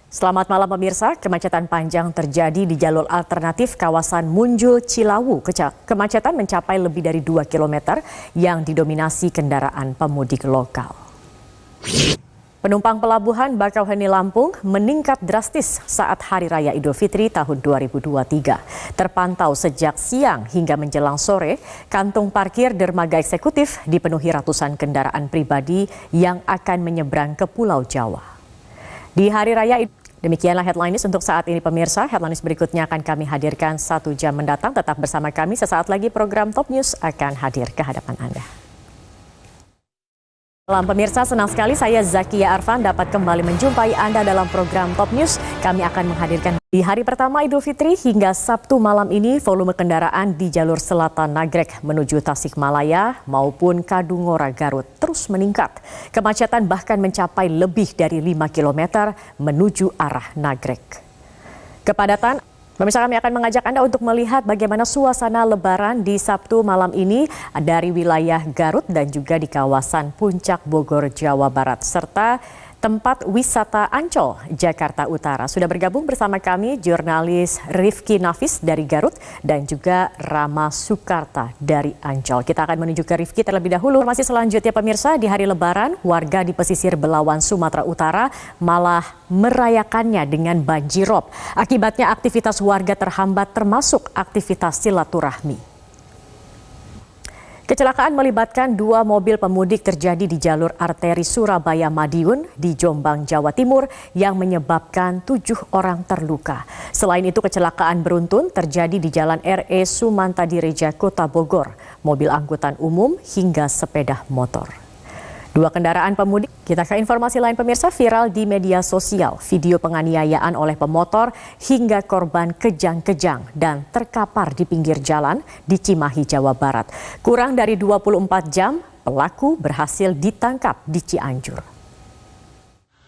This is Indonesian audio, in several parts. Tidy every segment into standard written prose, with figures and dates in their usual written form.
Selamat malam pemirsa, kemacetan panjang terjadi di jalur alternatif kawasan Munjul Cilawu. Kemacetan mencapai lebih dari 2 km yang didominasi kendaraan pemudik lokal. Penumpang pelabuhan Bakauheni Lampung meningkat drastis saat Hari Raya Idul Fitri tahun 2023. Terpantau sejak siang hingga menjelang sore, kantung parkir dermaga eksekutif dipenuhi ratusan kendaraan pribadi yang akan menyeberang ke Pulau Jawa. Di Hari Raya, demikianlah headline news untuk saat ini pemirsa. Headline news berikutnya akan kami hadirkan 1 jam mendatang. Tetap bersama kami, sesaat lagi program Top News akan hadir ke hadapan Anda. Salam pemirsa, senang sekali saya Zakia Arfan dapat kembali menjumpai Anda dalam program Top News. Kami akan menghadirkan di hari pertama Idul Fitri hingga Sabtu malam ini volume kendaraan di jalur selatan Nagrek menuju Tasikmalaya maupun Kadungora Garut terus meningkat. Kemacetan bahkan mencapai lebih dari 5 km menuju arah Nagrek. Kepadatan, pemirsa, kami akan mengajak Anda untuk melihat bagaimana suasana Lebaran di Sabtu malam ini dari wilayah Garut dan juga di kawasan Puncak Bogor, Jawa Barat, serta tempat wisata Ancol, Jakarta Utara. Sudah bergabung bersama kami jurnalis Rifki Nafis dari Garut dan juga Rama Sukarta dari Ancol. Kita akan menuju ke Rifki terlebih dahulu. Informasi selanjutnya pemirsa, di hari Lebaran, warga di pesisir Belawan, Sumatera Utara malah merayakannya dengan banjirop. Akibatnya aktivitas warga terhambat termasuk aktivitas silaturahmi. Kecelakaan melibatkan 2 mobil pemudik terjadi di jalur arteri Surabaya-Madiun di Jombang, Jawa Timur yang menyebabkan 7 orang terluka. Selain itu, kecelakaan beruntun terjadi di Jalan RE Sumantadireja, Kota Bogor, mobil angkutan umum hingga sepeda motor. 2 kendaraan pemudik. Kita ke informasi lain pemirsa, viral di media sosial. Video penganiayaan oleh pemotor hingga korban kejang-kejang dan terkapar di pinggir jalan di Cimahi, Jawa Barat. Kurang dari 24 jam, pelaku berhasil ditangkap di Cianjur.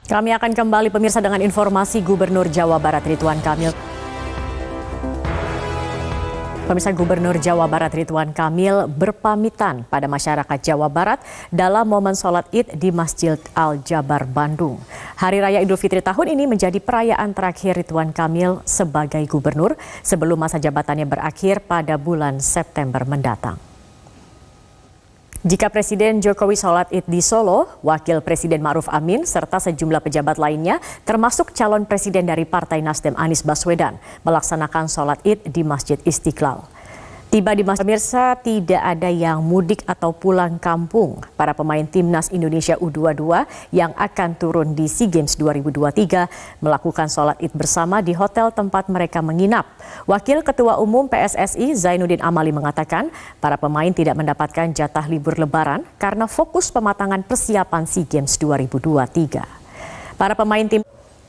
Kami akan kembali pemirsa dengan informasi Gubernur Jawa Barat Ridwan Kamil. Pemirsa, Gubernur Jawa Barat Ridwan Kamil berpamitan pada masyarakat Jawa Barat dalam momen sholat Id di Masjid Al-Jabar, Bandung. Hari Raya Idul Fitri tahun ini menjadi perayaan terakhir Ridwan Kamil sebagai gubernur sebelum masa jabatannya berakhir pada bulan September mendatang. Jika Presiden Jokowi sholat Id di Solo, Wakil Presiden Ma'ruf Amin serta sejumlah pejabat lainnya termasuk calon presiden dari Partai Nasdem Anies Baswedan melaksanakan sholat Id di Masjid Istiqlal. Tiba di Masjid, pemirsa, tidak ada yang mudik atau pulang kampung. Para pemain Timnas Indonesia U22 yang akan turun di SEA Games 2023 melakukan sholat Id bersama di hotel tempat mereka menginap. Wakil Ketua Umum PSSI Zainuddin Amali mengatakan para pemain tidak mendapatkan jatah libur lebaran karena fokus pematangan persiapan SEA Games 2023. Para pemain tim,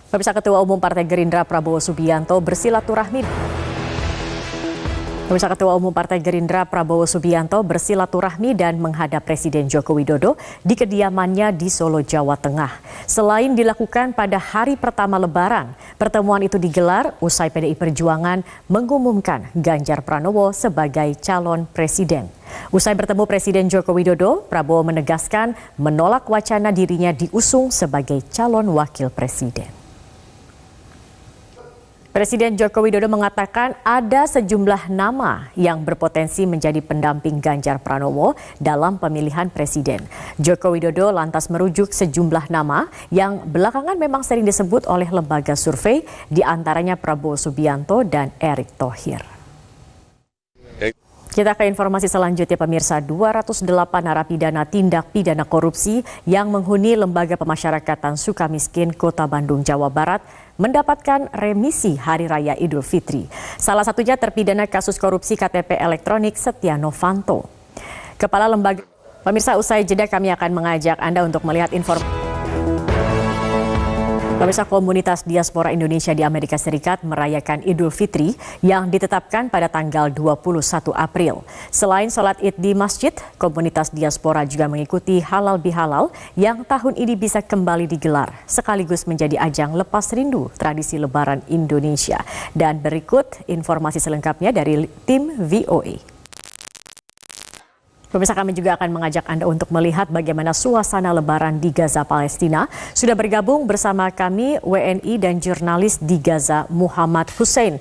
pemirsa, Ketua Umum Partai Gerindra Prabowo Subianto Pemirsa, Ketua Umum Partai Gerindra Prabowo Subianto bersilaturahmi dan menghadap Presiden Joko Widodo di kediamannya di Solo, Jawa Tengah. Selain dilakukan pada hari pertama Lebaran, pertemuan itu digelar usai PDI Perjuangan mengumumkan Ganjar Pranowo sebagai calon presiden. Usai bertemu Presiden Joko Widodo, Prabowo menegaskan menolak wacana dirinya diusung sebagai calon wakil presiden. Presiden Joko Widodo mengatakan ada sejumlah nama yang berpotensi menjadi pendamping Ganjar Pranowo dalam pemilihan presiden. Joko Widodo lantas merujuk sejumlah nama yang belakangan memang sering disebut oleh lembaga survei, di antaranya Prabowo Subianto dan Erick Thohir. Kita ke informasi selanjutnya pemirsa, 208 narapidana tindak pidana korupsi yang menghuni Lembaga Pemasyarakatan Sukamiskin Kota Bandung, Jawa Barat mendapatkan remisi Hari Raya Idul Fitri. Salah satunya terpidana kasus korupsi KTP elektronik Setia Novanto. Kepala Lembaga, pemirsa, usai jeda kami akan mengajak Anda untuk melihat informasi. Pemirsa, komunitas diaspora Indonesia di Amerika Serikat merayakan Idul Fitri yang ditetapkan pada tanggal 21 April. Selain sholat Id di masjid, komunitas diaspora juga mengikuti halal bihalal yang tahun ini bisa kembali digelar, sekaligus menjadi ajang lepas rindu tradisi Lebaran Indonesia. Dan berikut informasi selengkapnya dari tim VOA. Pemirsa, kami juga akan mengajak Anda untuk melihat bagaimana suasana Lebaran di Gaza, Palestina. Sudah bergabung bersama kami WNI dan jurnalis di Gaza, Muhammad Hussein.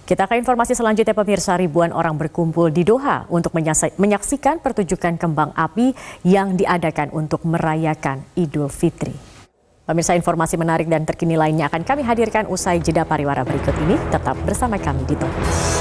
Kita ke informasi selanjutnya, pemirsa. Ribuan orang berkumpul di Doha untuk menyaksikan pertunjukan kembang api yang diadakan untuk merayakan Idul Fitri. Pemirsa, informasi menarik dan terkini lainnya akan kami hadirkan usai jeda pariwara berikut ini. Tetap bersama kami di Top News.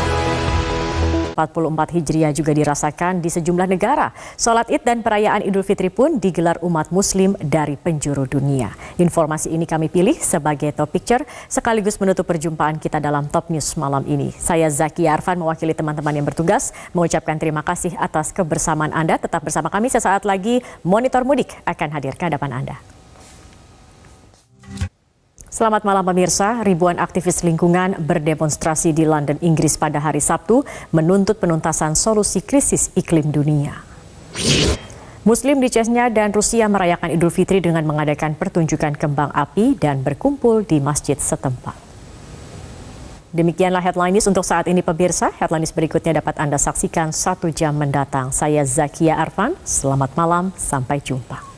44 Hijriah juga dirasakan di sejumlah negara. Sholat Id dan perayaan Idul Fitri pun digelar umat Muslim dari penjuru dunia. Informasi ini kami pilih sebagai top picture sekaligus menutup perjumpaan kita dalam Top News malam ini. Saya Zakia Arfan mewakili teman-teman yang bertugas mengucapkan terima kasih atas kebersamaan Anda. Tetap bersama kami, sesaat lagi Monitor Mudik akan hadir ke hadapan Anda. Selamat malam pemirsa, ribuan aktivis lingkungan berdemonstrasi di London, Inggris pada hari Sabtu menuntut penuntasan solusi krisis iklim dunia. Muslim di Chechnya dan Rusia merayakan Idul Fitri dengan mengadakan pertunjukan kembang api dan berkumpul di masjid setempat. Demikianlah headline news untuk saat ini pemirsa. Headline news berikutnya dapat Anda saksikan 1 jam mendatang. Saya Zakia Arfan, selamat malam, sampai jumpa.